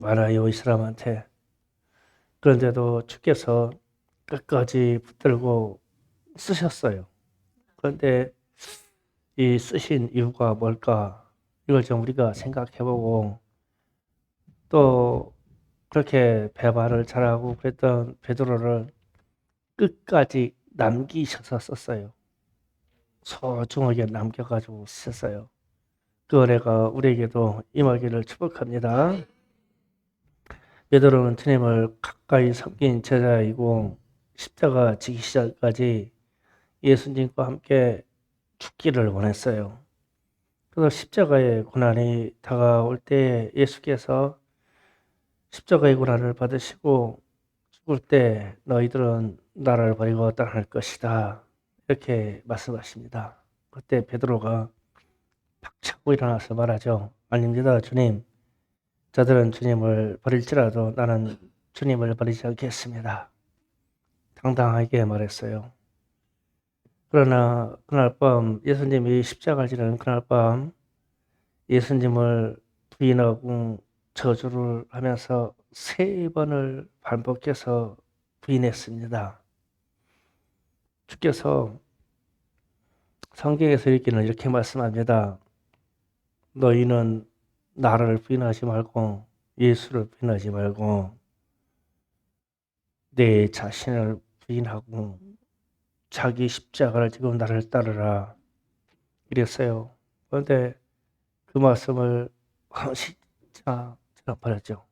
많아요, 이 사람한테. 그런데도 주께서 끝까지 붙들고 쓰셨어요. 그런데 이 쓰신 이유가 뭘까? 이걸 좀 우리가 생각해보고 또 그렇게 배반을 잘하고 그랬던 베드로를 끝까지 남기셔서 썼어요. 소중하게 남겨가지고 쓰셨어요. 그 은혜가 우리에게도 임하기를 축복합니다. 베드로는 주님을 가까이 섬긴 제자이고 십자가 지기 시작까지 예수님과 함께 죽기를 원했어요. 그래서 십자가의 고난이 다가올 때 예수께서 십자가의 고난을 받으시고 죽을 때 너희들은 나를 버리고 떠날 것이다. 이렇게 말씀하십니다. 그때 베드로가 박차고 일어나서 말하죠. 아닙니다, 주님. 저들은 주님을 버릴지라도 나는 주님을 버리지 않겠습니다. 당당하게 말했어요. 그러나 그날 밤 예수님이 십자가를 지는 그날 밤 예수님을 부인하고 저주를 하면서 3번을 반복해서 부인했습니다. 주께서 성경에서 읽기는 이렇게 말씀합니다. 너희는 나를 부인하지 말고 예수를 부인하지 말고 내 자신을 부인하고 자기 십자가를 지고 나를 따르라 이랬어요. 그런데 그 말씀을 진짜 버렸죠.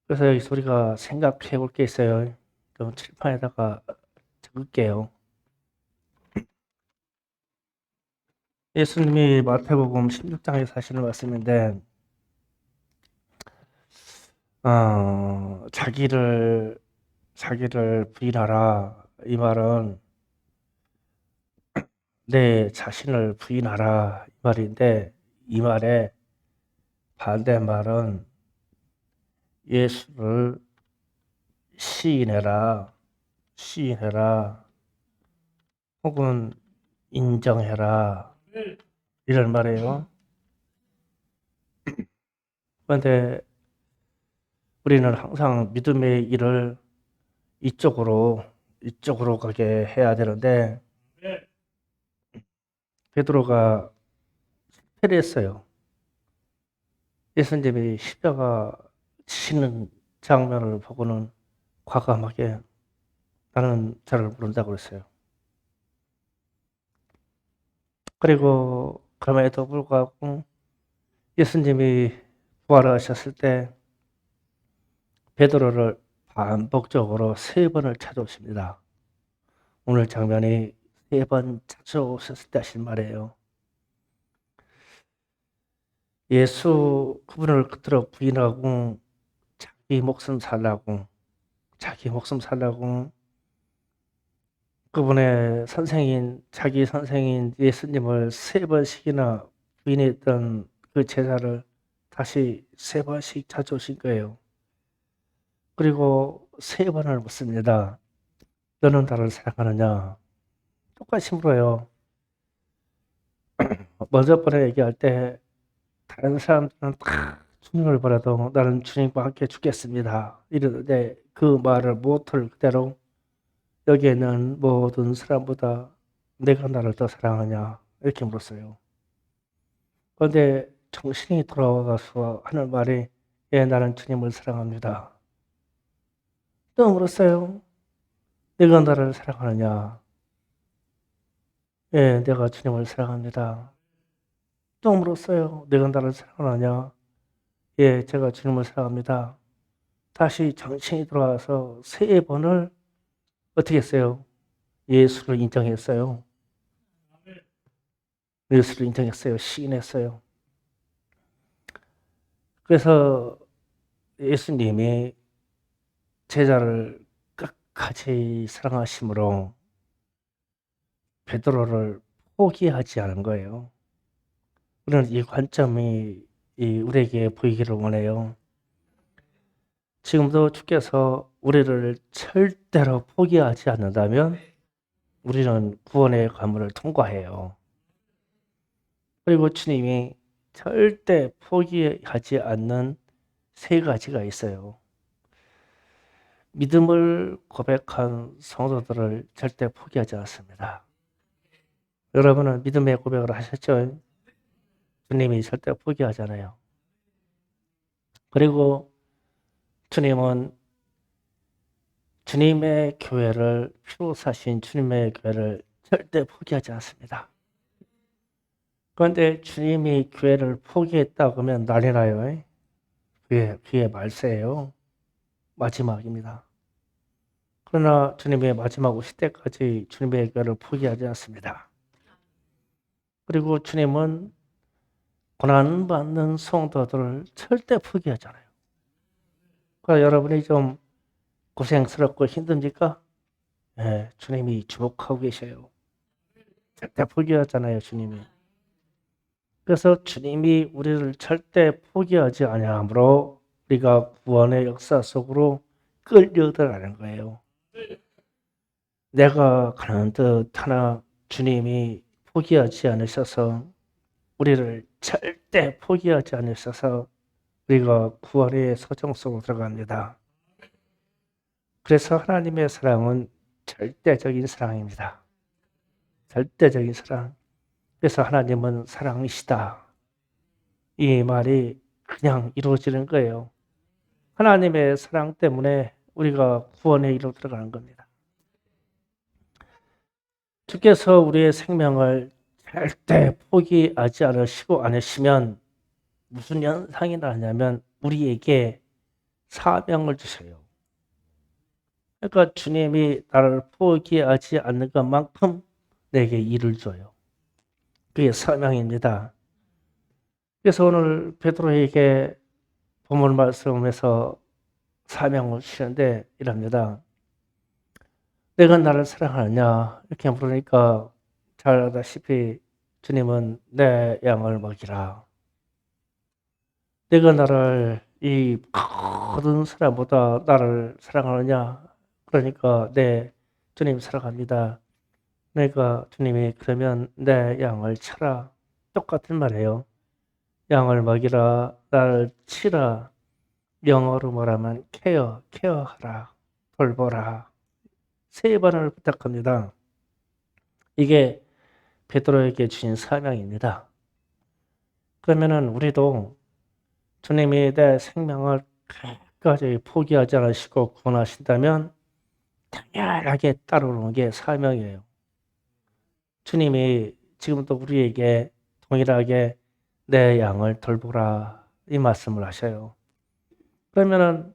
그래서 여기서 우리가 생각해 볼 게 있어요. 좀 칠판에다가 적을게요. 예수님이 마태복음 16장에서 하시는 말씀인데 자기를 부인하라 이 말은 내 자신을 부인하라 이 말인데 이 말의 반대말은 예수를 시인해라 혹은 인정해라 이런 말이에요. 그런데 우리는 항상 믿음의 일을 이쪽으로 가게 해야 되는데 베드로가 실패를 했어요. 예수님이 십자가 치는 장면을 보고는 과감하게 나는 저를 모른다고 그랬어요. 그리고 그럼에도 불구하고 예수님이 부활하셨을 때 베드로를 반복적으로 3번을 찾아오십니다. 오늘 장면이 3번 찾아오셨을 때 하신 말이에요. 예수 그분을 그토록 부인하고 자기 목숨 살라고 그분의 자기 선생인 예수님을 3번씩이나 부인했던 그 제자를 다시 3번씩 찾아오신 거예요. 그리고 3번을 묻습니다. 너는 나를 사랑하느냐? 똑같이 물어요. 먼저 번에 얘기할 때 다른 사람들은 다 주님을 버려도 나는 주님과 함께 죽겠습니다. 이러는데 그 말을 모토를 그대로 여기에는 모든 사람보다 내가 나를 더 사랑하냐 이렇게 물었어요. 그런데 정신이 돌아와서 하는 말이 예, 나는 주님을 사랑합니다. 또 물었어요. 내가 나를 사랑하느냐? 예, 내가 주님을 사랑합니다. 또 물었어요. 내가 나를 사랑하느냐? 예, 제가 주님을 사랑합니다. 다시 정신이 돌아와서 3번을 어떻게 했어요? 예수를 인정했어요. 예수를 인정했어요. 시인했어요. 그래서 예수님이 제자를 끝까지 사랑하심으로 베드로를 포기하지 않은 거예요. 우리는 이 관점이 우리에게 보이기를 원해요. 지금도 주께서 우리를 절대로 포기하지 않는다면 우리는 구원의 관문을 통과해요. 그리고 주님이 절대 포기하지 않는 세 가지가 있어요. 믿음을 고백한 성도들을 절대 포기하지 않습니다. 여러분은 믿음의 고백을 하셨죠? 주님이 절대 포기하잖아요. 그리고 주님은 주님의 교회를, 피로 사신 주님의 교회를 절대 포기하지 않습니다. 그런데 주님이 교회를 포기했다고 하면 난리 나요. 그게 말세예요. 마지막입니다. 그러나 주님의 마지막 오실 때까지 주님의 교회를 포기하지 않습니다. 그리고 주님은 고난받는 성도들을 절대 포기하잖아요. 그러니까 여러분이 좀 고생스럽고 힘듭니까? 네, 주님이 주목하고 계셔요. 절대 포기하잖아요, 주님이. 그래서 주님이 우리를 절대 포기하지 아니하므로 우리가 구원의 역사 속으로 끌려들어가는 거예요. 내가 가는 듯 하나 주님이 포기하지 않으셔서 우리를 절대 포기하지 않으셔서 우리가 구원의 서정 속으로 들어갑니다. 그래서 하나님의 사랑은 절대적인 사랑입니다. 절대적인 사랑. 그래서 하나님은 사랑이시다. 이 말이 그냥 이루어지는 거예요. 하나님의 사랑 때문에 우리가 구원에 이르러 들어가는 겁니다. 주께서 우리의 생명을 절대 포기하지 않으시면 무슨 현상이 나냐면 우리에게 사명을 주셔요. 그러니까 주님이 나를 포기하지 않는 것만큼 내게 일을 줘요. 그게 사명입니다. 그래서 오늘 베드로에게 본문 말씀에서 사명을 주시는데 이랍니다. 내가 나를 사랑하느냐 이렇게 물으니까 잘 알다시피 주님은 내 양을 먹이라. 내가 나를 이 모든 사람보다 나를 사랑하느냐? 그러니까 네, 주님 사랑합니다. 내가 주님이 그러면 내 양을 쳐라. 똑같은 말이에요. 양을 먹이라, 나를 치라. 영어로 말하면 케어하라, 돌보라. 3번을 부탁합니다. 이게 베드로에게 주신 사명입니다. 그러면은 우리도 주님이 내 생명을 끝까지 포기하지 않으시고 구원하신다면 당연하게 따르는 게 사명이에요. 주님이 지금도 우리에게 동일하게 내 양을 돌보라 이 말씀을 하셔요. 그러면은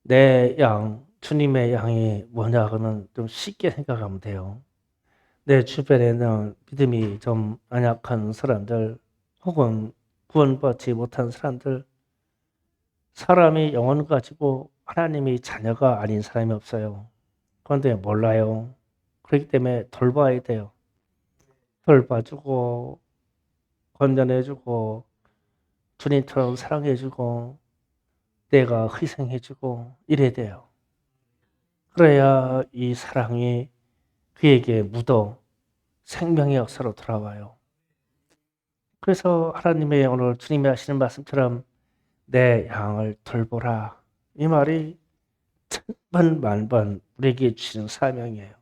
내 양, 주님의 양이 뭐냐 그러면 좀 쉽게 생각하면 돼요. 내 주변에는 믿음이 좀 연약한 사람들 혹은 구원받지 못한 사람들, 사람이 영혼을 가지고 하나님이 자녀가 아닌 사람이 없어요. 그런데 몰라요. 그렇기 때문에 돌봐야 돼요. 돌봐주고 건전해주고 주님처럼 사랑해주고 내가 희생해주고 이래야 돼요. 그래야 이 사랑이 그에게 묻어 생명의 역사로 돌아와요. 그래서 하나님의 오늘 주님이 하시는 말씀처럼 내 양을 돌보라. 이 말이 천번 만번 우리에게 주시는 사명이에요.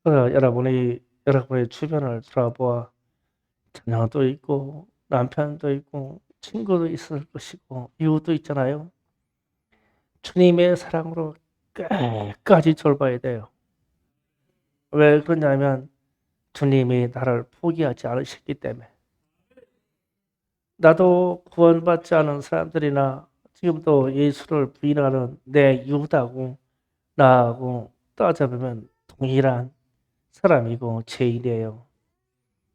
여러분의 주변을 돌아보아 자녀도 있고 남편도 있고 친구도 있을 것이고 이웃도 있잖아요. 주님의 사랑으로 끝까지 돌봐야 돼요. 왜 그러냐면 주님이 나를 포기하지 않으셨기 때문에. 나도 구원받지 않은 사람들이나 지금도 예수를 부인하는 내 이웃하고 나하고 따져보면 동일한 사람이고 죄인이에요.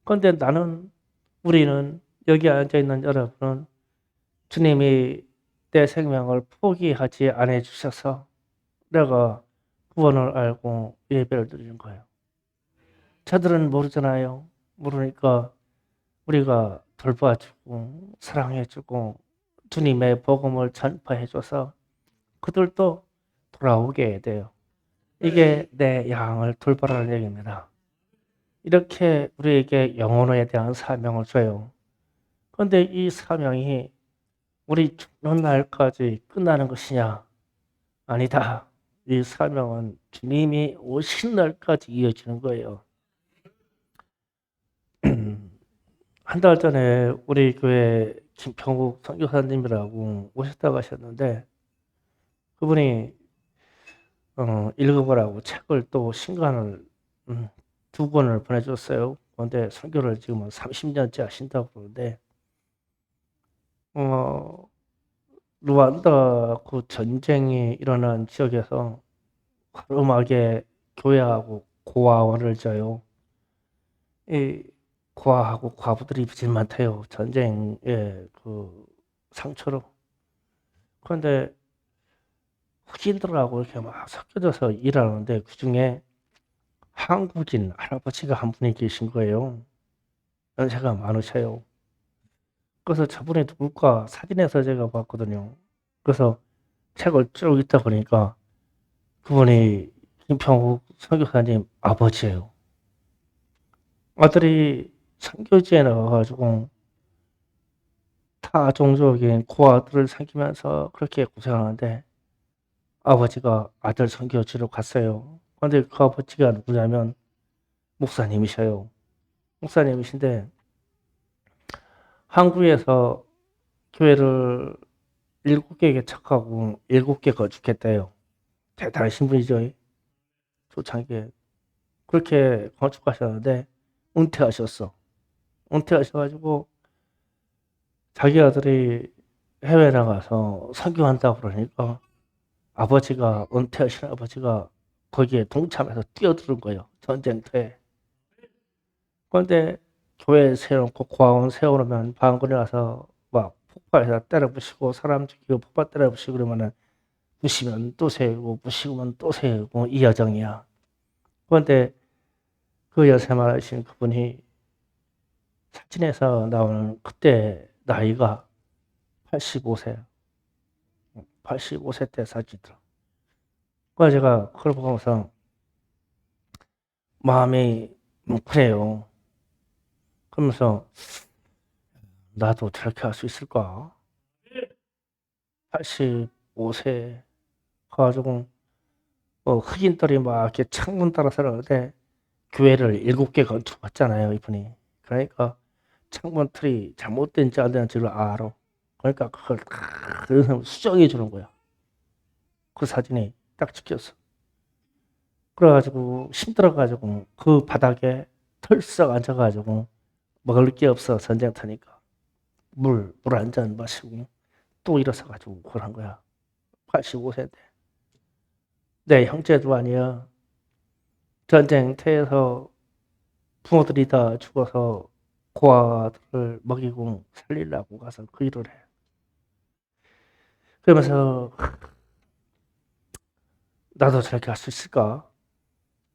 그런데 우리는 여기 앉아있는 여러분은 주님이 내 생명을 포기하지 않아 주셔서 내가 구원을 알고 예배를 드리는 거예요. 저들은 모르잖아요. 모르니까 우리가 돌봐주고 사랑해주고 주님의 복음을 전파해줘서 그들도 돌아오게 해야 돼요. 이게 내 양을 돌보라는 얘기입니다. 이렇게 우리에게 영혼에 대한 사명을 줘요. 그런데 이 사명이 우리 죽는 날까지 끝나는 것이냐? 아니다. 이 사명은 주님이 오신 날까지 이어지는 거예요. 한 달 전에 우리 교회 김평욱 선교사님이라고 오셨다고 하셨는데 그분이 읽어보라고 책을 또 신간을 2권을 보내줬어요. 그런데 선교를 지금 30년째 하신다고 그러는데 루안다 그 전쟁이 일어난 지역에서 화름하게 교회하고 고아원을 져요. 이 고아하고 과부들이 제일 많대요. 전쟁의 그 상처로. 그런데 흑인들하고 이렇게 막 섞여져서 일하는데 그 중에 한국인 할아버지가 한 분이 계신 거예요. 연세가 많으셔요. 그래서 저분이 누굴까 사진에서 제가 봤거든요. 그래서 책을 쭉 읽다 보니까 그분이 김평욱 선교사님 아버지예요. 아들이 선교지에 나가가지고 타종족인 고아들을 섬기면서 그렇게 고생하는데 아버지가 아들 선교지로 갔어요. 그런데 그 아버지가 누구냐면 목사님이셔요. 목사님이신데 한국에서 교회를 7개 개척하고 7개 건축했대요. 대단하신 분이죠. 초창기에. 그렇게 건축하셨는데 은퇴하셨어. 은퇴하셔가지고 자기 아들이 해외 나가서 선교한다고 그러니까 아버지가 은퇴하신 아버지가 거기에 동참해서 뛰어드는 거예요. 전쟁터에. 그런데 교회 세워놓고 고아원 세워놓으면 방군에 와서 막 폭발해서 때려부시고 사람 죽이고 폭발 때려부시고 그러면은 부시면 또 세우고 부시면 또 세우고 이 여정이야. 그런데 그 여세 말하신 그분이 사진에서 나오는 그때 나이가 85세, 85세 때 사진이더라. 그래서 제가 그걸 보면서 마음이 뭉클해요. 그러면서 나도 저렇게 할 수 있을까? 85세 가지고 흑인들이 막 이렇게 창문 따라서 그러는데 교회를 7개 건축했잖아요, 이분이. 그러니까 창문 틀이 잘못된지 안 되는지를 알아. 그러니까 그걸 수정해 주는 거야. 그 사진이 딱 찍혔어. 그래가지고 힘들어가지고 그 바닥에 털썩 앉아가지고 먹을 게 없어 전쟁터니까 물 한 잔 마시고 또 일어서가지고 그걸 한 거야. 85세인데 내 형제도 아니야. 전쟁터에서 부모들이 다 죽어서 고아들을 먹이고 살리려고 가서 그 일을 해. 그러면서 나도 저렇게 할 수 있을까?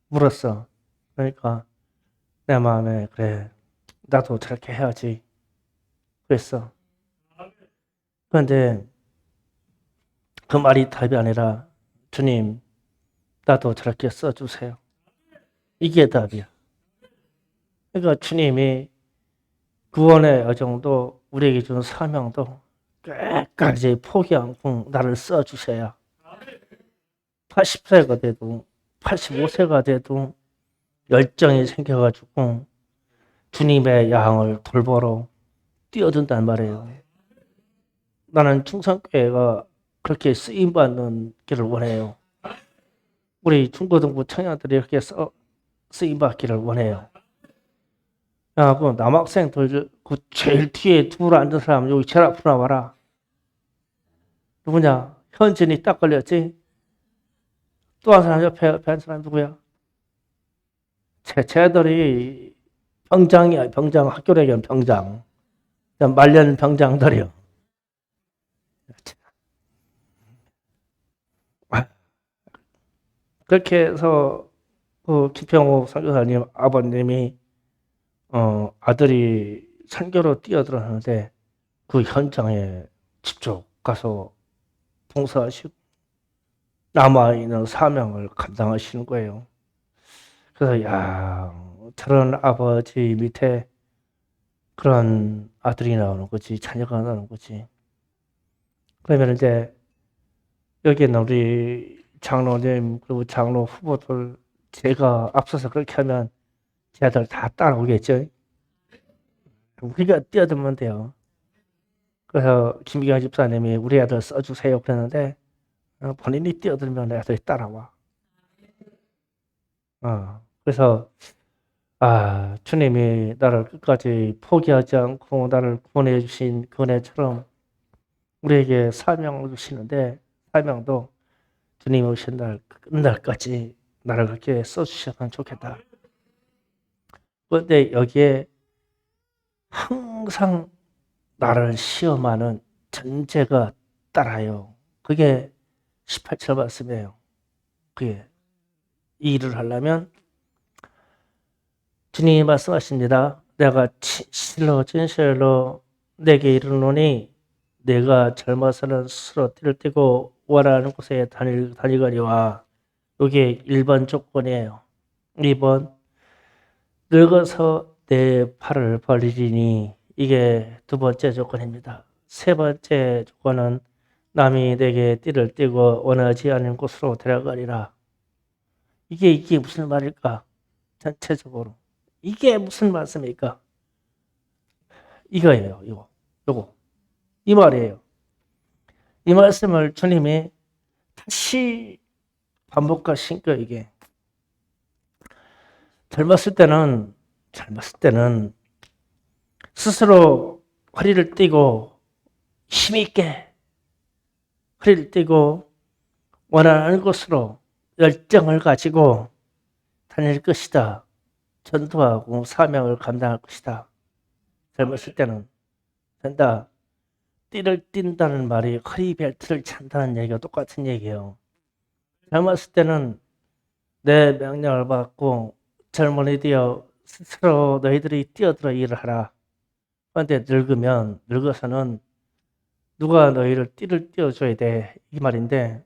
물었어. 그러니까 내 마음에 그래 나도 저렇게 해야지 그랬어. 그런데 그 말이 답이 아니라 주님 나도 저렇게 써주세요. 이게 답이야. 그러니까 주님이 구원의 여정도 우리에게 준 사명도 끝까지 포기 않고 나를 써주셔야 80세가 돼도 85세가 돼도 열정이 생겨가지고 주님의 양을 돌보러 뛰어든단 말이에요. 나는 충성교회가 그렇게 쓰임받는 길을 원해요. 우리 중고등부 청년들이 이렇게 쓰임받기를 원해요. 야, 그 남학생들 그 제일 뒤에 둘 앉은 사람 여기 제일 앞으로 나와라. 누구냐? 현진이 딱 걸렸지? 또 한 사람 옆에 앉은 사람 누구야? 쟤들이 병장이야. 병장. 학교 대기는 병장. 말년 병장들이요. 그렇게 해서 그 김평호 선교사님 아버님이 아들이 선교로 뛰어들었는데 그 현장에 직접 가서 봉사하시고 남아있는 사명을 감당하시는 거예요. 그래서 야 저런 아버지 밑에 그런 아들이 나오는 거지 자녀가 나오는 거지. 그러면 이제 여기 있는 우리 장로님 그리고 장로 후보들 제가 앞서서 그렇게 하면 쟤들 다 따라오겠죠. 우리가 뛰어들면 돼요. 그래서 김기경 집사님이 우리 애들 써주세요 그랬는데 본인이 뛰어들면 애들이 따라와. 그래서 주님이 나를 끝까지 포기하지 않고 나를 구원해 주신 그 은혜처럼 우리에게 사명을 주시는데 사명도 주님 오신 날 끝날까지 나를 그렇게 써주셨으면 좋겠다. 그런데 여기에 항상 나를 시험하는 전제가 따라요. 그게 18절 말씀이에요. 그게 이 일을 하려면 주님이 말씀하십니다. 내가 진실로 내게 이르노니 내가 젊어서는 스스로 띠를 띠고 원하는 곳에 다니거니와 이게 1번 조건이에요. 2번 늙어서 내 팔을 벌리리니 이게 두 번째 조건입니다. 세 번째 조건은 남이 내게 띠를 띠고 원하지 않는 곳으로 데려가리라. 이게 무슨 말일까? 전체적으로 이게 무슨 말씀일까? 이거예요. 요거 이 말이에요. 이 말씀을 주님이 다시 반복하신 거 이게. 젊었을 때는 스스로 허리를 띠고 힘있게 허리를 띠고 원하는 곳으로 열정을 가지고 다닐 것이다. 전도하고 사명을 감당할 것이다. 젊었을 때는 된다. 띠를 띈다는 말이 허리 벨트를 찬다는 얘기가 똑같은 얘기예요. 젊었을 때는 내 명령을 받고 젊은이 되어 스스로 너희들이 뛰어들어 일을 하라. 그런데 늙어서는 누가 너희를 띠를 띄워줘야 돼. 이 말인데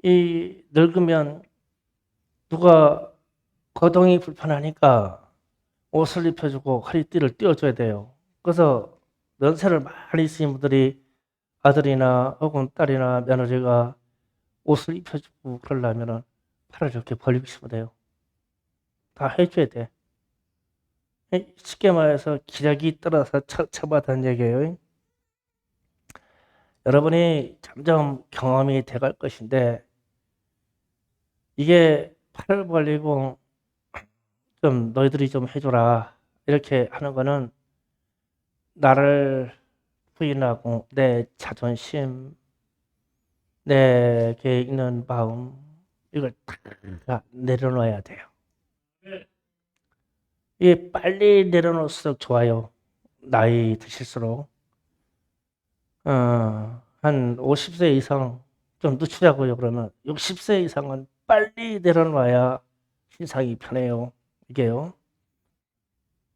이 늙으면 누가 거동이 불편하니까 옷을 입혀주고 허리띠를 띄워줘야 돼요. 그래서 연세를 많이 있으신 분들이 아들이나 혹은 딸이나 며느리가 옷을 입혀주고 그러려면 팔을 이렇게 벌리고 싶어야 돼요. 다 해줘야 돼. 쉽게 말해서 기력이 떨어서 처참하다는 얘기예요. 여러분이 점점 경험이 돼갈 것인데 이게 팔을 벌리고 좀 너희들이 좀 해줘라 이렇게 하는 거는 나를 부인하고 내 자존심, 내게 있는 마음 이걸 다 내려놓아야 돼요. 이게 빨리 내려놓을수록 좋아요. 나이 드실수록 한 50세 이상 좀 늦추자고요. 그러면 60세 이상은 빨리 내려놔야 신상이 편해요. 이게요.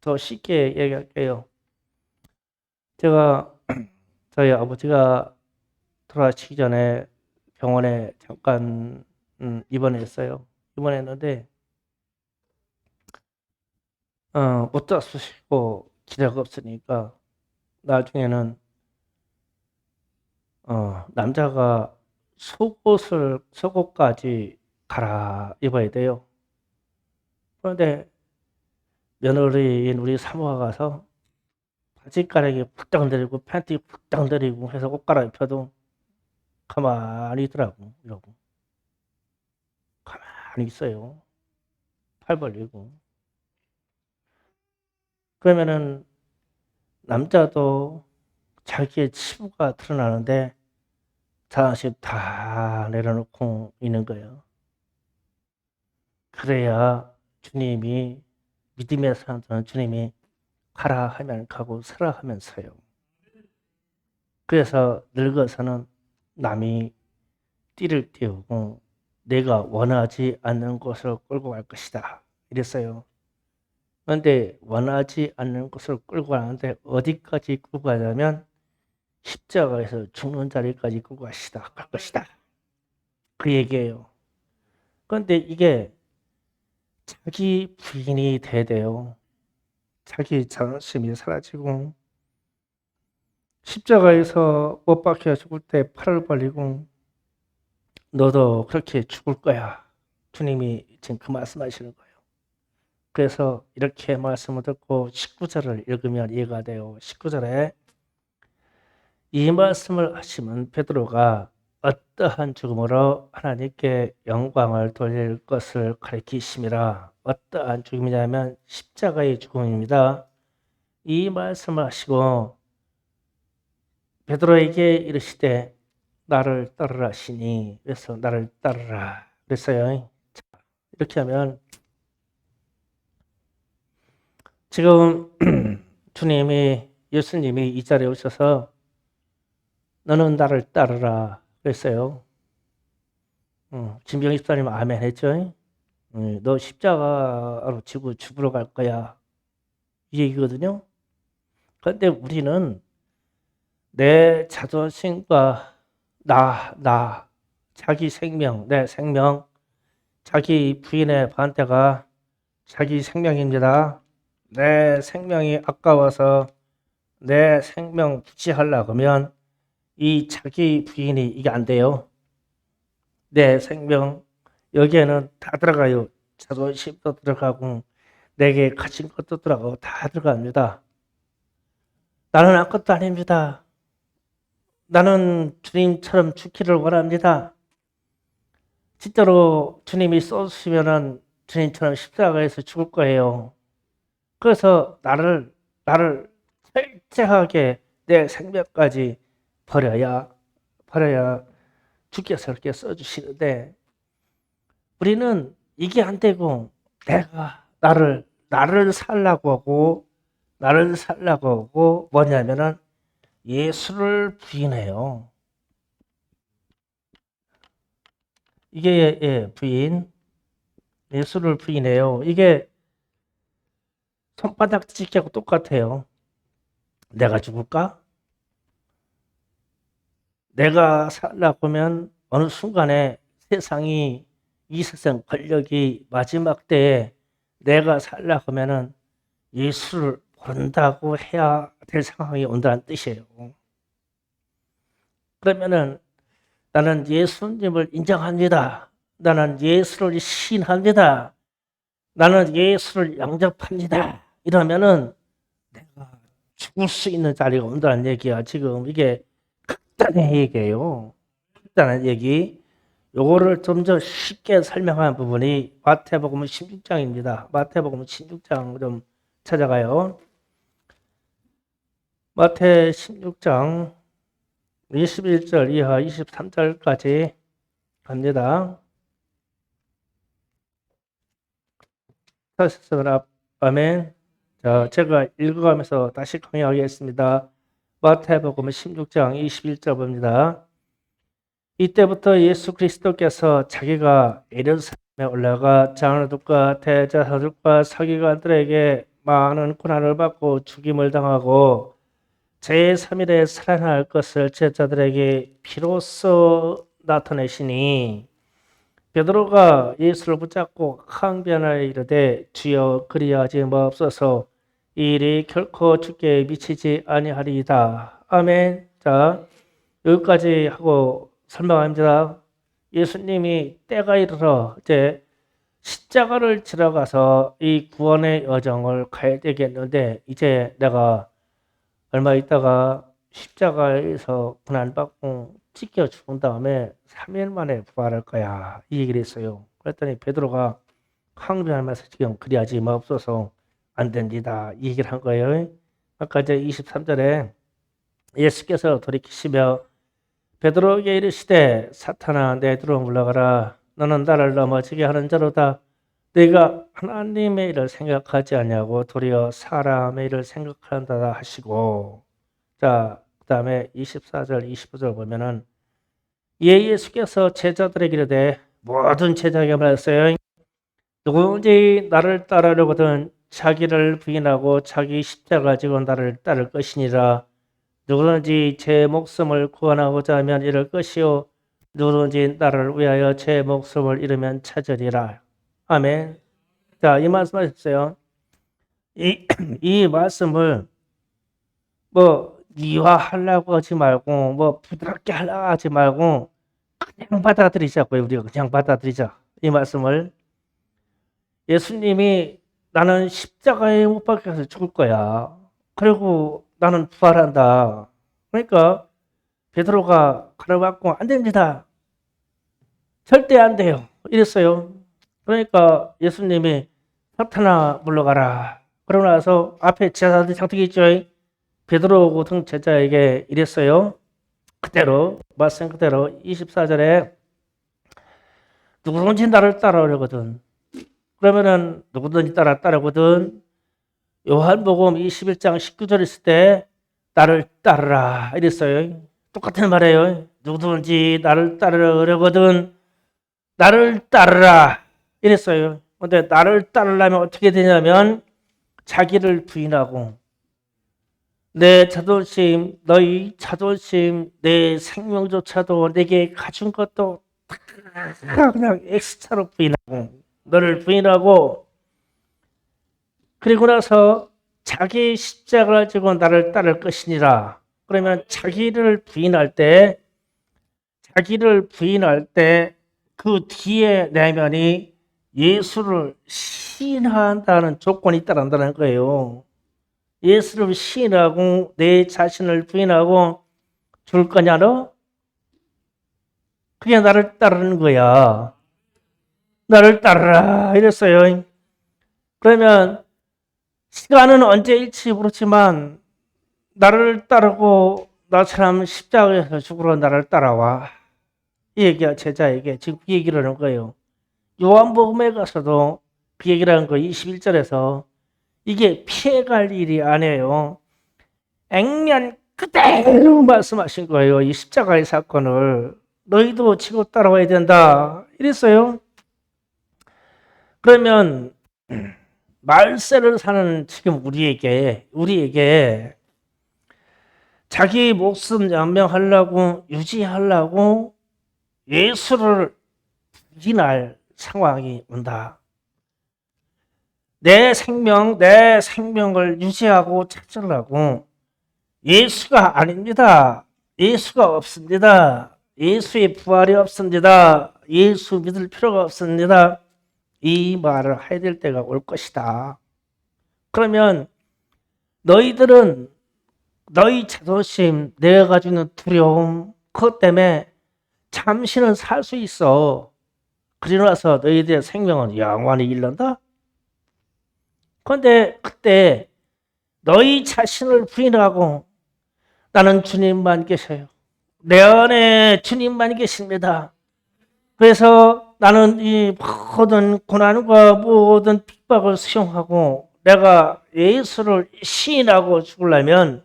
더 쉽게 얘기할게요. 제가 저희 아버지가 돌아가시기 전에 병원에 잠깐 입원했어요. 입원했는데 옷도 쑤시고 기력 없으니까 나중에는 남자가 속옷까지 갈아입어야 돼요. 그런데 며느리인 우리 사모가 가서 바지가랑이 푹당 내리고 팬티 푹당 내리고 해서 옷 갈아입혀도 가만히 있더라고. 이러고 가만히 있어요. 팔 벌리고. 그러면은 남자도 자기의 치부가 드러나는데 하나씩 다 내려놓고 있는 거예요. 그래야 주님이 믿음의 사람들은 주님이 가라 하면 가고 서라 하면 서요. 그래서 늙어서는 남이 띠를 띄우고 내가 원하지 않는 곳을 끌고 갈 것이다. 이랬어요. 그런데 원하지 않는 곳을 끌고 가는데 어디까지 끌고 가냐면 십자가에서 죽는 자리까지 끌고 갈 것이다. 그 얘기예요. 그런데 이게 자기 부인이 돼야 돼요. 자기 자존심이 사라지고 십자가에서 못 박혀 죽을 때 팔을 벌리고 너도 그렇게 죽을 거야. 주님이 지금 그 말씀하시는 거예요. 그래서 이렇게 말씀을 듣고 19절을 읽으면 이해가 돼요. 19절에 이 말씀을 하시면 베드로가 어떠한 죽음으로 하나님께 영광을 돌릴 것을 가리키심이라. 어떠한 죽음이냐면 십자가의 죽음입니다. 이 말씀을 하시고 베드로에게 이르시되 나를 따르라 하시니, 그래서 나를 따르라 그랬어요. 자, 이렇게 하면 지금 예수님이 이 자리에 오셔서 너는 나를 따르라 그랬어요. 진병 집사님 아멘 했죠. 너 십자가로 지고 죽으러 갈 거야, 이 얘기거든요. 그런데 우리는 내 자존심과 자기 생명, 내 생명, 자기 부인의 반대가 자기 생명입니다. 내 생명이 아까워서 내 생명 부지하려고 하면 이 자기 부인이 이게 안 돼요. 내 생명, 여기에는 다 들어가요. 자존심도 들어가고 내게 가진 것도 들어가고 다 들어갑니다. 나는 아무것도 아닙니다. 나는 주님처럼 죽기를 원합니다. 진짜로 주님이 쏘시면은 주님처럼 십자가에서 죽을 거예요. 그래서 나를 철저하게 내 생명까지 버려야 주께서 이렇게 써주시는데, 우리는 이게 안 되고 내가 나를 살라고 하고 뭐냐면은 예수를 부인해요. 이게 부인, 예수를 부인해요. 이게 손바닥 찢기하고 똑같아요. 내가 죽을까? 내가 살라고 하면 어느 순간에 이 세상 권력이 마지막 때에 내가 살라고 하면은 예수를 모른다고 해야 될 상황이 온다는 뜻이에요. 그러면은 나는 예수님을 인정합니다. 나는 예수를 신합니다. 나는 예수를 영접합니다. 이러면은 내가 죽을 수 있는 자리가 온다는 얘기야. 지금 이게 극단의 얘기예요. 극단의 얘기. 요거를 좀 더 쉽게 설명한 부분이 마태복음 16장입니다. 마태복음 16장 좀 찾아가요. 마태 16장 21절 이하 23절까지 갑니다. 하셨으면 아멘. 자, 제가 읽어가면서 다시 강의하겠습니다. 마태복음 16장 21절 봅니다. 이때부터 예수 그리스도께서 자기가 예루살렘에 올라가 장로들과 대제사장들과 서기관들에게 많은 고난을 받고 죽임을 당하고 제3일에 살아날 것을 제자들에게 비로소 나타내시니, 베드로가 예수를 붙잡고 항변하여 이르되 주여 그리하지 마옵소서, 이 일이 결코 주께 미치지 아니하리이다. 아멘. 자, 여기까지 하고 설명합니다. 예수님이 때가 이르러 이제 십자가를 지러 가서 이 구원의 여정을 가야 되겠는데, 이제 내가 얼마 있다가 십자가에서 고난받고 찢겨 죽은 다음에 3일 만에 부활할 거야, 이 얘기를 했어요. 그랬더니 베드로가 항변하면서 지금 그리하지 마옵소서, 안 됩니다, 이 얘기를 한 거예요. 아까 이제 23절에 예수께서 돌이키시며 베드로에게 이르시되 사탄아 내게로 물러가라, 너는 나를 넘어지게 하는 자로다. 네가 하나님의 일을 생각하지 아니하고 도리어 사람의 일을 생각한다 하시고. 자, 그 다음에 24절 25절 보면은 예수께서 제자들에게 이르되, 모든 제자에게 말했어요. 누구든지 나를 따르려거든 자기를 부인하고 자기 십자가 지고 나를 따를 것이니라. 누구든지 제 목숨을 구원하고자 하면 잃을 것이요 누구든지 나를 위하여 제 목숨을 잃으면 찾으리라. 아멘. 자, 이 말씀하셨어요. 이 말씀을 미화하려고 하지 말고 뭐 부드럽게 하려고 하지 말고 그냥 받아들이자고요. 우리가 그냥 받아들이자. 이 말씀을 예수님이 나는 십자가에 못 박혀서 죽을 거야. 그리고 나는 부활한다. 그러니까 베드로가 가로막고 안 됩니다. 절대 안 돼요. 이랬어요. 그러니까 예수님이 사탄아 물러가라. 그러고 나서 앞에 제자들 장특이 있죠. 베드로고 등 제자에게 이랬어요. 그대로 말씀 그대로 24절에 누구든지 나를 따라오려거든. 그러면은 누구든지 따라오거든. 요한복음 21장 19절 있을 때 나를 따르라 이랬어요. 똑같은 말이에요. 누구든지 나를 따르려거든 나를 따르라 이랬어요. 근데 나를 따르려면 어떻게 되냐면 자기를 부인하고 내 자존심, 너희 자존심, 내 생명조차도 내게 가진 것도 다 그냥 엑스트라로 부인하고 너를 부인하고 그리고 나서 자기 십자가를 지고 나를 따를 것이니라. 그러면 자기를 부인할 때 그 뒤에 내면이 예수를 시인한다는 조건이 있다는 거예요. 예수를 시인하고 내 자신을 부인하고 줄 거냐 너? 그게 나를 따르는 거야. 나를 따르라 이랬어요. 그러면 시간은 언제일지 모르지만 나를 따르고 나처럼 십자가에서 죽으러 나를 따라와. 이 얘기가 제자에게 지금 그 얘기를 하는 거예요. 요한복음에 가서도 그 얘기를 하는 거예요. 21절에서 이게 피해갈 일이 아니에요. 액면 그대로 말씀하신 거예요. 이 십자가의 사건을 너희도 지고 따라와야 된다 이랬어요. 그러면 말세를 사는 지금 우리에게 자기 목숨 양명하려고 유지하려고 예수를 부인할 상황이 온다. 내 생명을 유지하고 찾으려고 예수가 아닙니다. 예수가 없습니다. 예수의 부활이 없습니다. 예수 믿을 필요가 없습니다. 이 말을 해야 될 때가 올 것이다. 그러면 너희들은 너희 자존심, 내가 가지고 있는 두려움, 그것 때문에 잠시는 살 수 있어. 그러고 나서 너희들의 생명은 영원히 잃는다? 그런데 그때 너희 자신을 부인하고 나는 주님만 계셔요. 내 안에 주님만 계십니다. 그래서 나는 이 모든 고난과 모든 핍박을 수용하고 내가 예수를 시인하고 죽으려면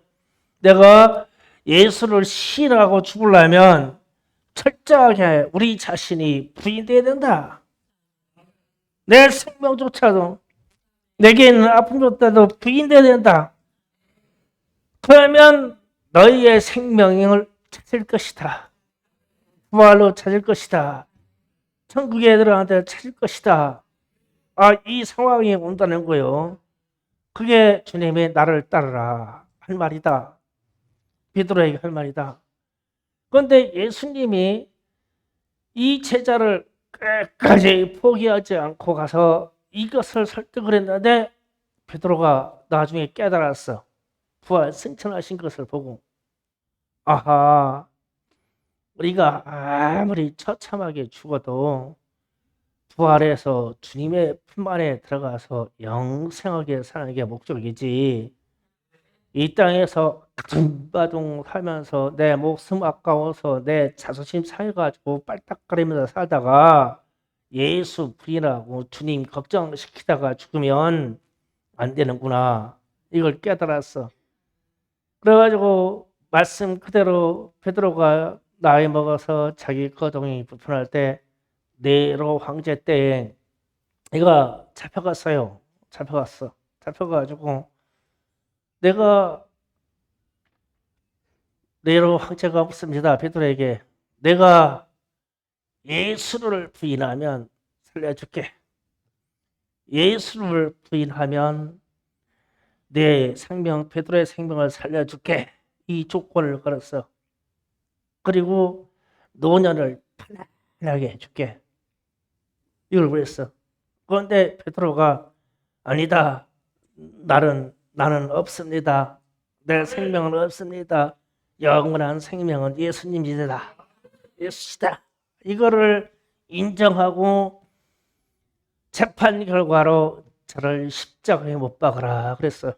철저하게 우리 자신이 부인돼야 된다. 내 생명조차도 내게 있는 아픔조차도 부인돼야 된다. 그러면 너희의 생명을 찾을 것이다. 부활로 찾을 것이다. 천국의 애들한테 찾을 것이다. 이 상황이 온다는 거예요. 그게 주님의 나를 따르라 할 말이다. 베드로에게 할 말이다. 그런데 예수님이 이 제자를 끝까지 포기하지 않고 가서 이것을 설득을 했는데 베드로가 나중에 깨달았어. 부활 승천하신 것을 보고 아하, 우리가 아무리 처참하게 죽어도 부활해서 주님의 품 안에 들어가서 영생하게 사는 게 목적이지. 이 땅에서 바둥바둥 살면서 내 목숨 아까워서 내 자존심 상해가지고 빨딱거리면서 살다가 예수 부인하고 주님 걱정시키다가 죽으면 안 되는구나. 이걸 깨달았어. 그래가지고 말씀 그대로 베드로가 나이 먹어서 자기 거동이 불편할 때 네로 황제 때에 얘가 잡혀갔어요. 잡혀가지고 내가 네로 황제가 없습니다. 베드로에게 내가 예수를 부인하면 살려줄게. 예수를 부인하면 내 생명, 베드로의 생명을 살려줄게. 이 조건을 걸었어. 그리고 노년을 편안하게 해줄게. 이걸 그랬어. 그런데 베드로가 아니다. 나는 없습니다. 내 생명은 없습니다. 영원한 생명은 예수님이다. 예수다. 이거를 인정하고 재판 결과로 저를 십자가에 못 박으라 그랬어.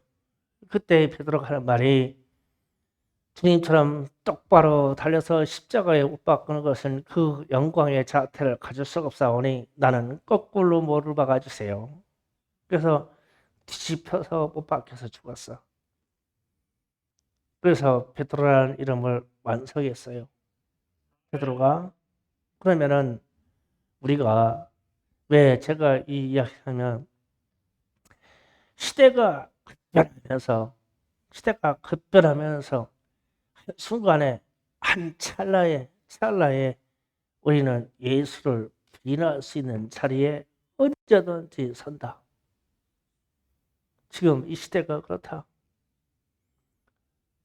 그때 베드로가 하는 말이 주님처럼 똑바로 달려서 십자가에 못 박는 것은 그 영광의 자태를 가질 수가 없사오니 나는 거꾸로 못을 박아주세요. 그래서 뒤집혀서 못 박혀서 죽었어. 그래서 베드로라는 이름을 완성했어요. 베드로가. 그러면은 우리가 왜 제가 이 이야기하면 시대가 급변하면서 순간에 한 찰나에 우리는 예수를 부인할 수 있는 자리에 언제든지 선다. 지금 이 시대가 그렇다.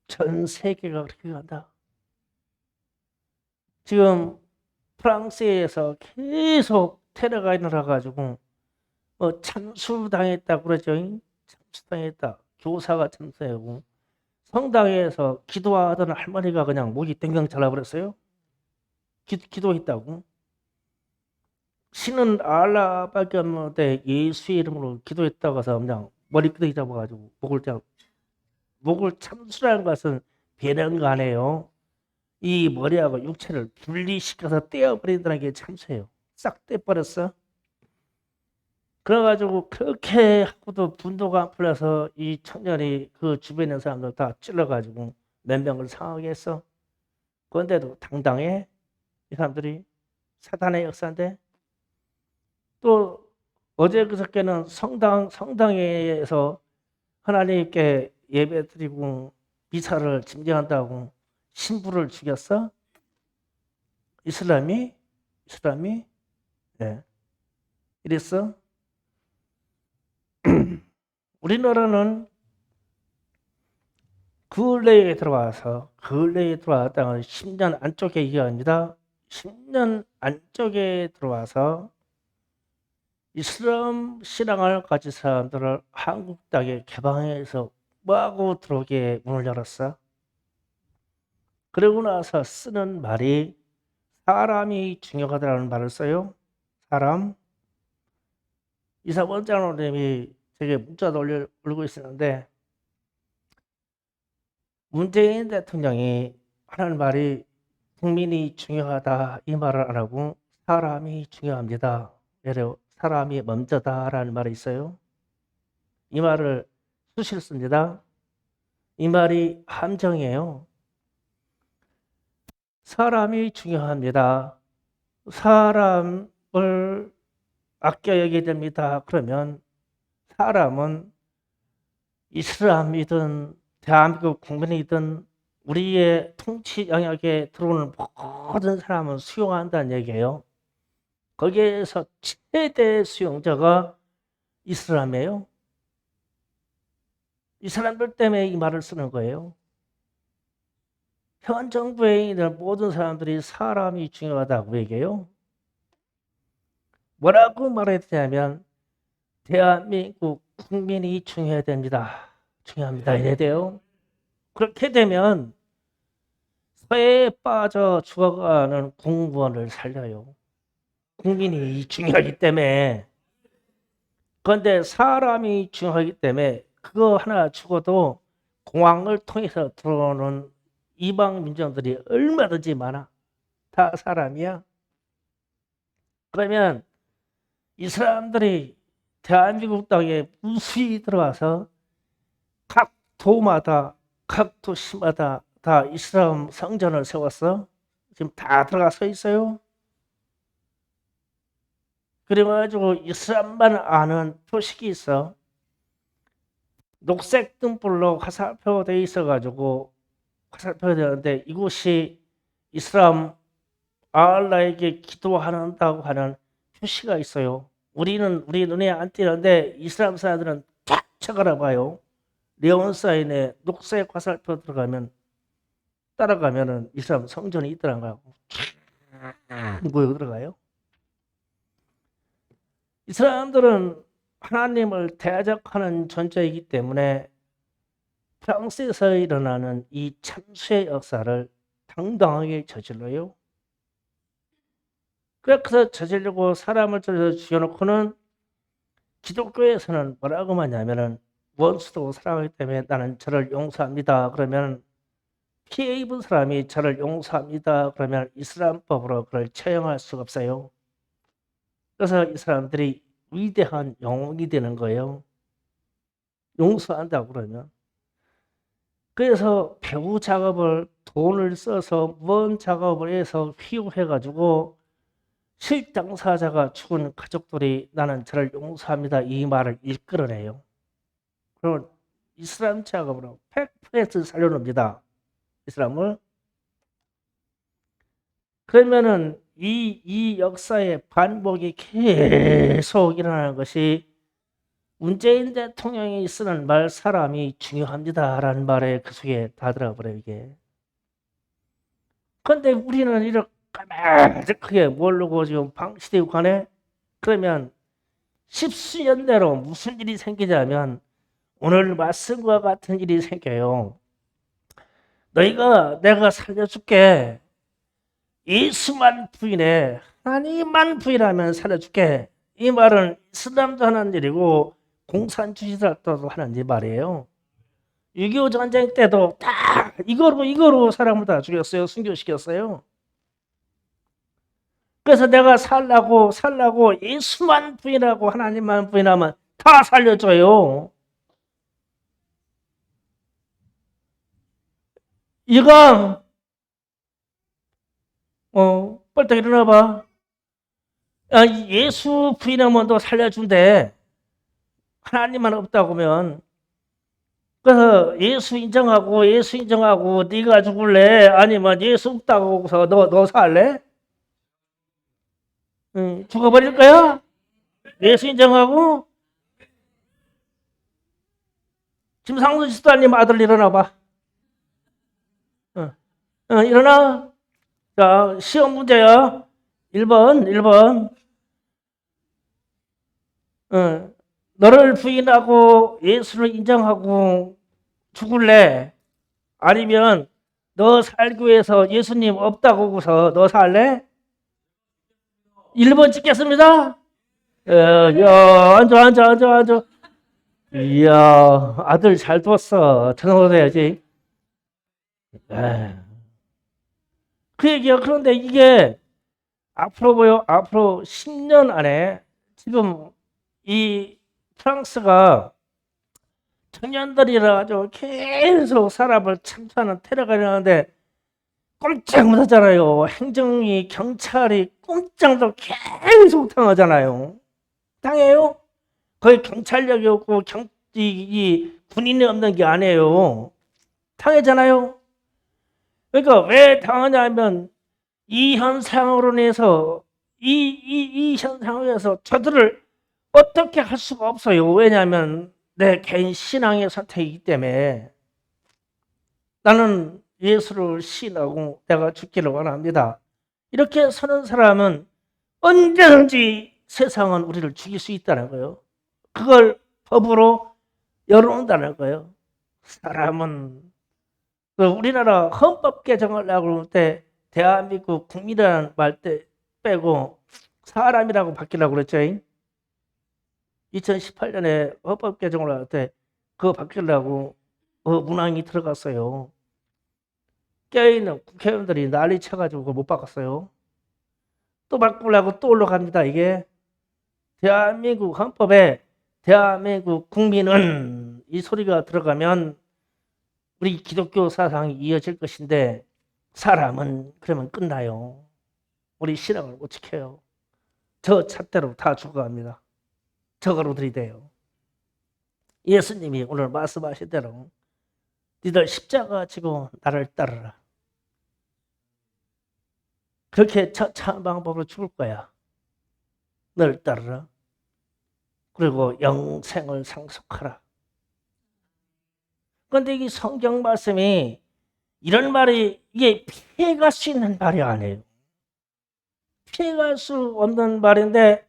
전 세계가 그렇게 간다. 지금 프랑스에서 계속 테러가 일어나가지고 참수당했다 그러죠. 참수당했다. 교사가 참수하고 성당에서 기도하던 할머니가 그냥 목이 땡강 잘라버렸어요. 기도했다고. 신은 알라밖에 없는데 예수의 이름으로 기도했다고 해서 그냥 머리끄덩이 잡아가지고 목을 참수라는 것은 배려가 아니에요. 이 머리하고 육체를 분리시켜서 떼어버린다는 게 참수예요. 싹 떼버렸어. 그래가지고 그렇게 하고도 분노가 안 풀려서 이 청년이 그 주변에 있는 사람들 다 찔러가지고 몇 명을 상하게 했어. 그런데도 당당해. 이 사람들이 사단의 역사인데. 또 어제 그저께는 성당에서 하나님께 예배드리고 미사를 증정한다고 신부를 죽였어. 이슬람이 네. 이랬어. 우리나라는 근래에 들어왔다가 10년 안쪽에 이야기합니다. 10년 안쪽에 들어와서 이슬람 신앙을 가진 사람들을 한국 땅에 개방해서 뭐하고 들어오게 문을 열었어. 그러고 나서 쓰는 말이 사람이 중요하다는 말을 써요. 사람. 이사원 장로님이 제게 문자도 올리고 있었는데 문재인 대통령이 하는 말이 국민이 중요하다 이 말을 안 하고 사람이 중요합니다. 예를 사람이 먼저다라는 말이 있어요. 이 말을 수시로 씁니다. 이 말이 함정이에요. 사람이 중요합니다. 사람을 아껴 여겨야 됩니다. 그러면 사람은 이슬람이든 대한민국 국민이든 우리의 통치 영역에 들어오는 모든 사람은 수용한다는 얘기예요. 거기에서 최대 수용자가 이슬람이에요. 이 사람들 때문에 이 말을 쓰는 거예요. 현 정부에 있는 모든 사람들이 사람이 중요하다고 얘기해요. 뭐라고 말해야 되냐면 대한민국 국민이 중요해야 됩니다. 중요합니다. 이래야 돼요. 그렇게 되면 서해에 빠져 죽어가는 공무원을 살려요. 국민이 중요하기 때문에. 그런데 사람이 중요하기 때문에 그거 하나 죽어도 공항을 통해서 들어오는 이방 민정들이 얼마든지 많아. 다 사람이야. 그러면 이 사람들이 대한민국 땅에 무수히 들어와서 각 도마다 각 도시마다 다 이슬람 성전을 세웠어. 지금 다 들어가 서 있어요. 그래가지고 이슬람만 아는 표식이 있어. 녹색 등불로 화살표가 돼 있어가지고 화살표가 되는데 이곳이 이슬람 알라에게 기도한다고 하는 표시가 있어요. 우리 눈에 안 띄는데 이슬람 사람들은 쫙 쳐가라 봐요. 네온 사인에 녹색 화살표 들어가면 따라가면은 이 사람 성전이 있더란가요? 구역 들어가요. 이 사람들은 하나님을 대적하는 존재이기 때문에 프랑스에서 일어나는 이 참수의 역사를 당당하게 저질러요. 그래서 저지르고 사람을 죽여놓고는 기독교에서는 뭐라고 하냐면은 원수도 사랑하기 때문에 나는 저를 용서합니다. 그러면 피해 입은 사람이 저를 용서합니다. 그러면 이슬람법으로 그걸 처형할 수가 없어요. 그래서 이 사람들이 위대한 영웅이 되는 거예요. 용서한다고 그러면. 그래서 배후 작업을 돈을 써서 먼 작업을 해서 휘호해가지고 실당사자가 죽은 가족들이 나는 저를 용서합니다. 이 말을 일끌어내요. 그럼 이슬람 작업으로 100% 살려놓습니다. 이슬람을. 그러면은 이 역사의 반복이 계속 일어나는 것이 문재인 대통령이 쓰는 말 사람이 중요합니다라는 말에 그 속에 다 들어버려요 이게. 그런데 우리는 이렇게 까마득하게 모르고 지금 방치되고 가네. 그러면 십수년 내로 무슨 일이 생기냐면 오늘 말씀과 같은 일이 생겨요. 내가 살려줄게. 예수만 부인해. 하나님만 부인하면 살려줄게. 이 말은 이슬람도 하는 일이고 공산주의자도 하는 이 말이에요. 6.25 전쟁 때도 다 이거로 사람을 다 죽였어요. 순교시켰어요. 그래서 내가 살라고 예수만 부인하고 하나님만 부인하면 다 살려줘요. 이강 빨리 일어나봐. 예수 부인하면 너 살려준대. 하나님만 없다고 하면. 그래서 예수 인정하고 네가 죽을래? 아니면 예수 없다고 해서 너 살래? 죽어버릴 거야? 예수 인정하고. 김상수 집사님 아들 일어나봐. 일어나. 자, 시험 문제야. 1번. 너를 부인하고 예수를 인정하고 죽을래? 아니면 너 살기 위해서 예수님 없다고 해서 너 살래? 1번 찍겠습니다. 야, 앉아. 이야, 아들 잘 뒀어. 전화해야지. 그 얘기야. 그런데 이게 앞으로 10년 안에 지금 이 프랑스가 청년들이라 아주 계속 사람을 참수하는 테러가 일어나는데 꼼짝 못하잖아요. 행정이 경찰이 꼼짝도 계속 당하잖아요. 당해요? 거의 경찰력이 없고 이 군인이 없는 게 아니에요. 당하잖아요. 그러니까 왜 당하냐면 이 현상으로 인해서 이 현상에서 저들을 어떻게 할 수가 없어요. 왜냐하면 내 개인 신앙의 선택이기 때문에 나는 예수를 신하고 내가 죽기를 원합니다. 이렇게 서는 사람은 언제든지 세상은 우리를 죽일 수 있다는 거예요. 그걸 법으로 열어놓는다는 거예요. 사람은 우리나라 헌법 개정을 하고 할 때 대한민국 국민이라는 말 때 빼고 사람이라고 바뀌려고 그랬죠. 2018년에 헌법 개정을 할 때 그거 바뀌려고 문항이 들어갔어요. 껴있는 국회의원들이 난리 쳐가지고 그걸 못 바꿨어요. 또 바꾸려고 또 올라갑니다. 이게 대한민국 헌법에 대한민국 국민은 이 소리가 들어가면 우리 기독교 사상이 이어질 것인데 사람은 그러면 끝나요. 우리 신앙을 못 지켜요. 저 잣대로 다 죽어갑니다. 저거로 들이대요. 예수님이 오늘 말씀하신 대로 니들 십자가 지고 나를 따르라. 그렇게 처참한 방법으로 죽을 거야. 너를 따르라. 그리고 영생을 상속하라. 그런데 이 성경 말씀이 이런 말이 이게 피해갈 수 있는 말이 아니에요. 피해갈 수 없는 말인데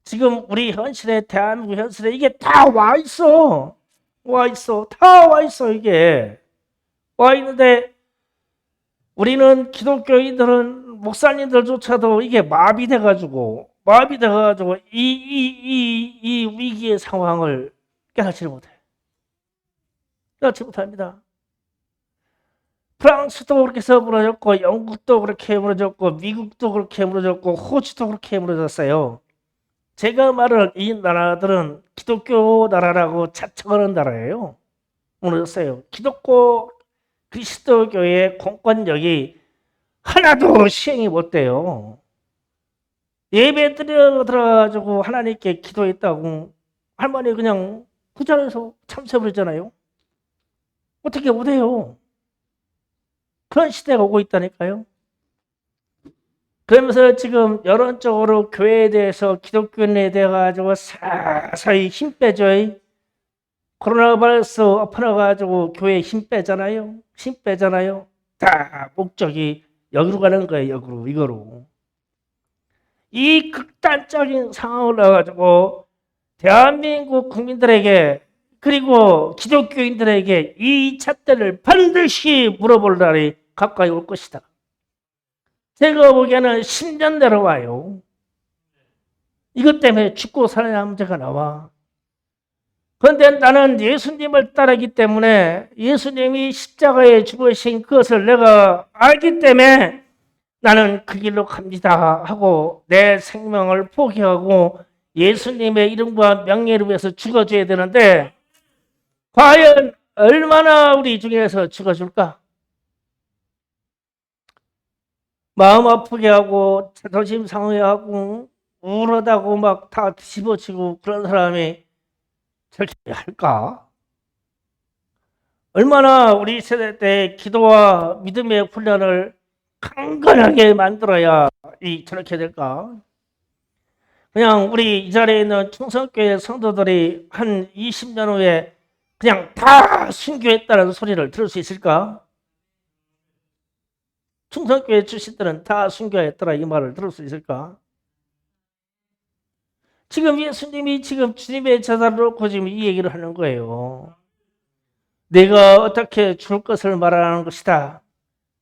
지금 우리 현실에, 대한민국 현실에 이게 다 와 있어. 와 있어. 다 와 있어, 이게. 와 있는데 우리는 기독교인들은 목사님들조차도 이게 마비돼가지고 이 위기의 상황을 깨닫지 못해. 깨닫지 못합니다. 프랑스도 그렇게 해서 무너졌고, 영국도 그렇게 무너졌고, 미국도 그렇게 무너졌고, 호주도 그렇게 무너졌어요. 제가 말하는 이 나라들은 기독교 나라라고 자청하는 나라예요. 무너졌어요. 기독교 그리스도교의 공권력이 하나도 시행이 못 돼요. 예배 들어가지고 하나님께 기도했다고 할머니 그냥 그 자리에서 참새버리잖아요. 어떻게 못해요? 그런 시대가 오고 있다니까요. 그러면서 지금 여론적으로 교회에 대해서, 기독교인에 대해 가지고 서서히 힘 빼죠. 코로나 바이러스 엎어나가지고 교회에 힘 빼잖아요. 힘 빼잖아요. 다 목적이 여기로 가는 거예요. 여기로, 이거로. 이 극단적인 상황을 넣어가지고 대한민국 국민들에게, 그리고 기독교인들에게 이 잣대를 반드시 물어볼 날이 가까이 올 것이다. 제가 보기에는 10년 내려와요. 이것 때문에 죽고 살아야 문제가 나와. 그런데 나는 예수님을 따르기 때문에, 예수님이 십자가에 죽으신 그것을 내가 알기 때문에 나는 그 길로 갑니다 하고 내 생명을 포기하고 예수님의 이름과 명예를 위해서 죽어줘야 되는데, 과연 얼마나 우리 중에서 죽어줄까? 마음 아프게 하고 자존심 상해하고 우울하다고 막 다 뒤집어지고 그런 사람이 절대 할까? 얼마나 우리 세대 때 기도와 믿음의 훈련을 강건하게 만들어야 저렇게 될까? 그냥 우리 이 자리에 있는 충성교회 성도들이 한 20년 후에 그냥 다 순교했다는 소리를 들을 수 있을까? 충성교회 출신들은 다 순교했더라 이 말을 들을 수 있을까? 지금 예수님이 지금 주님의 제자를 놓고 지금 이 얘기를 하는 거예요. 내가 어떻게 죽을 것을 말하는 것이다.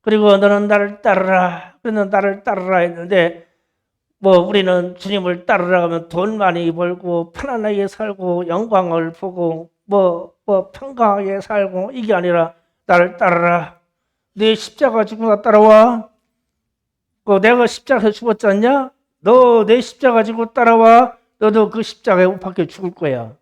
그리고 너는 나를 따르라. 너는 나를 따르라 했는데, 뭐 우리는 주님을 따르라 하면 돈 많이 벌고 편안하게 살고 영광을 보고 뭐 평강하게 살고, 이게 아니라 나를 따르라. 내 십자가 지고 나 따라와. 내가 십자가에 죽었지 않냐? 너 내 십자가 지고 따라와. 너도 그 십자가에 못 박혀 죽을 거야.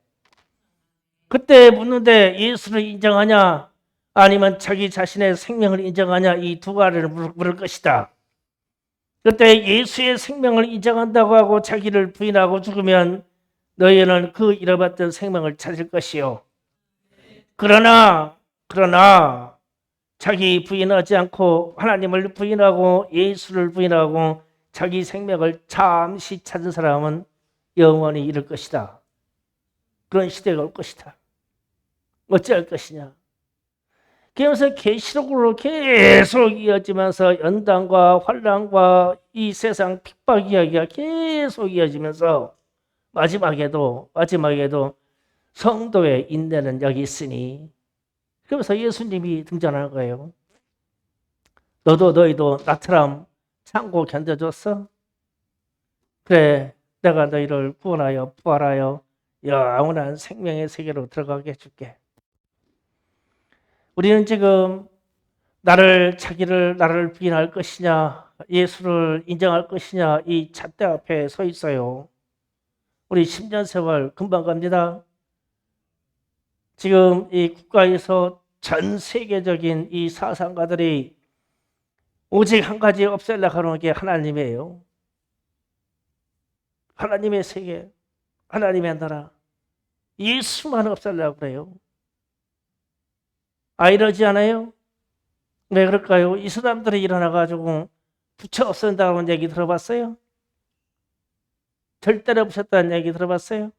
그때 묻는데 예수를 인정하냐 아니면 자기 자신의 생명을 인정하냐, 이 두 가지를 물을 것이다. 그때 예수의 생명을 인정한다고 하고 자기를 부인하고 죽으면 너희는 그 잃어봤던 생명을 찾을 것이요. 그러나 자기 부인하지 않고 하나님을 부인하고 예수를 부인하고 자기 생명을 잠시 찾은 사람은 영원히 잃을 것이다. 그런 시대가 올 것이다. 어찌할 것이냐. 그러면서 계시록으로 계속 이어지면서 연단과 환난과 이 세상 핍박 이야기가 계속 이어지면서 마지막에도 성도의 인내는 여기 있으니, 그러면서 예수님이 등장하는 거예요. 너희도 나처럼 참고 견뎌줬어? 그래, 내가 너희를 구원하여 부활하여 영원한 생명의 세계로 들어가게 해줄게. 우리는 지금 나를 부인할 것이냐, 예수를 인정할 것이냐, 이 잣대 앞에 서 있어요. 우리 10년 세월 금방 갑니다. 지금 이 국가에서 전 세계적인 이 사상가들이 오직 한 가지 없애려고 하는 게 하나님이에요. 하나님의 세계, 하나님의 나라, 예수만 없애려고 그래요. 이러지 않아요? 왜 그럴까요? 이 사람들이 일어나가지고 부처 없앤다는 얘기 들어봤어요? 절대로 없었다는 얘기 들어봤어요?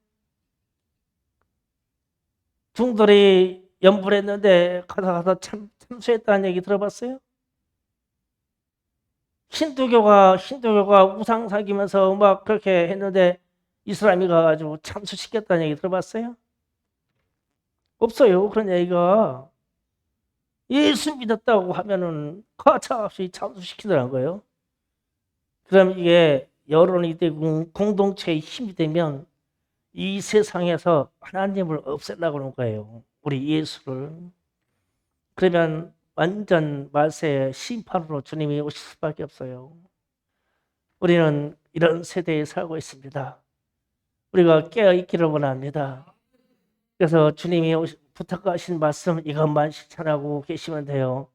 중들이 연불했는데 가서 참수했다는 얘기 들어봤어요? 힌두교가 우상 사귀면서 막 그렇게 했는데 이슬람이 가가지고 참수시켰다는 얘기 들어봤어요? 없어요. 그런 얘기가. 예수 믿었다고 하면은 가차없이 참수시키더라고요. 그럼 이게 여론이 되고 공동체의 힘이 되면 이 세상에서 하나님을 없애려고 하는 거예요. 우리 예수를. 그러면 완전 말세의 심판으로 주님이 오실 수밖에 없어요. 우리는 이런 세대에 살고 있습니다. 우리가 깨어있기를 원합니다. 그래서 주님이 부탁하신 말씀 이것만 실천하고 계시면 돼요.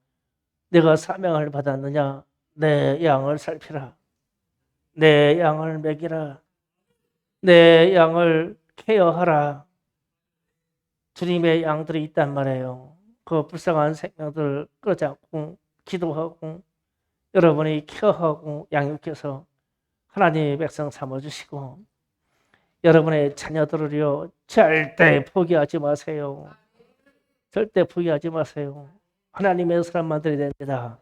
내가 사명을 받았느냐? 내 양을 살피라. 내 양을 먹이라. 내 양을 케어하라. 주님의 양들이 있단 말이에요. 그 불쌍한 생명들 끌어잡고 기도하고 여러분이 케어하고 양육해서 하나님의 백성 삼아주시고 여러분의 자녀들을요 절대 포기하지 마세요. 절대 포기하지 마세요. 하나님의 사람만들이 됩니다.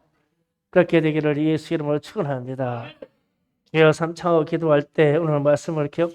그렇게 되기를 예수 이름으로 축원합니다. 주여 삼창하고 기도할 때 오늘 말씀을 기억